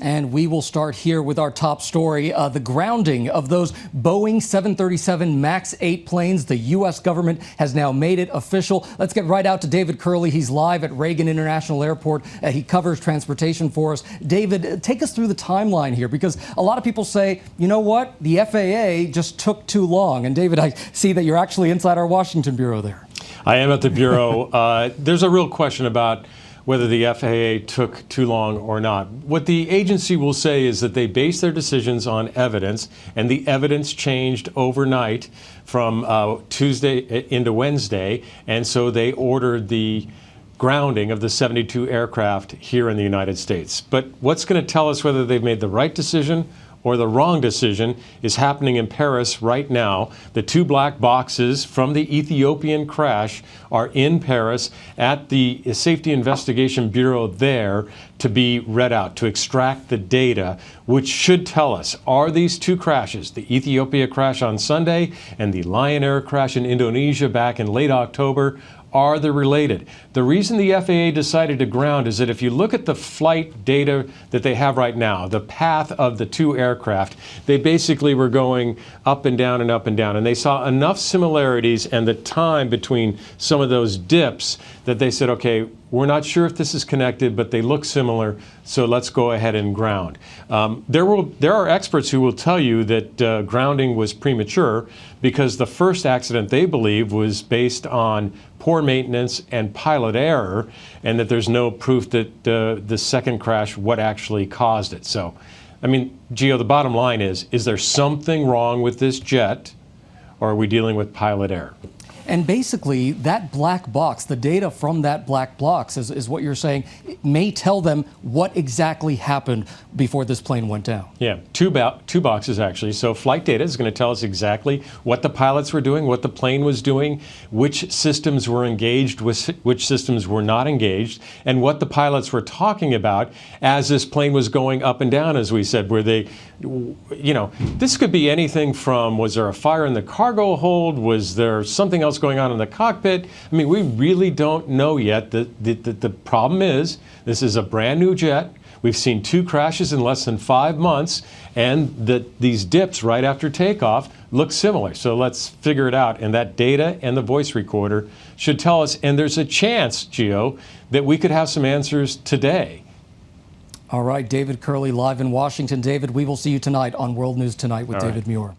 And we will start here with our top story, the grounding of those Boeing 737 MAX 8 planes. The U.S. government has now made it official. Let's get right out to David Curley. He's live at Reagan International Airport. He covers transportation for us. David, take us through the timeline here, because a lot of people say, you know what, the FAA just took too long. And David, I see that you're actually inside our Washington bureau there. I am at the bureau. There's a real question about whether the FAA took too long or not. What the agency will say is that they base their decisions on evidence, and the evidence changed overnight from Tuesday into Wednesday, and so they ordered the grounding of the 72 aircraft here in the United States. But what's going to tell us whether they've made the right decision or the wrong decision is happening in Paris right now. The two black boxes from the Ethiopian crash are in Paris at the Safety Investigation Bureau there to be read out, to extract the data, which should tell us, are these two crashes, the Ethiopia crash on Sunday and the Lion Air crash in Indonesia back in late October, are they related? The reason the FAA decided to ground is that if you look at the flight data that they have right now, the path of the two aircraft, they basically were going up and down and up and down. And they saw enough similarities and the time between some of those dips that they said, okay, we're not sure if this is connected, but they look similar, so let's go ahead and ground. There are experts who will tell you that grounding was premature because the first accident, they believe, was based on poor maintenance and pilot error, and that there's no proof that the second crash, what actually caused it. So, I mean, Gio, the bottom line is there something wrong with this jet, or are we dealing with pilot error? And basically, that black box, the data from that black box is what you're saying, may tell them what exactly happened before this plane went down. Yeah, two boxes actually. So flight data is going to tell us exactly what the pilots were doing, what the plane was doing, which systems were engaged, which systems were not engaged, and what the pilots were talking about as this plane was going up and down, as we said, where they, you know, this could be anything from, was there a fire in the cargo hold? Was there something else going on in the cockpit? I mean, we really don't know yet. The problem is, this is a brand new jet. We've seen two crashes in less than 5 months, and these dips right after takeoff look similar. So let's figure it out. And that data and the voice recorder should tell us. And there's a chance, Gio, that we could have some answers today. All right, David Curley live in Washington. David, we will see you tonight on World News Tonight with David Muir.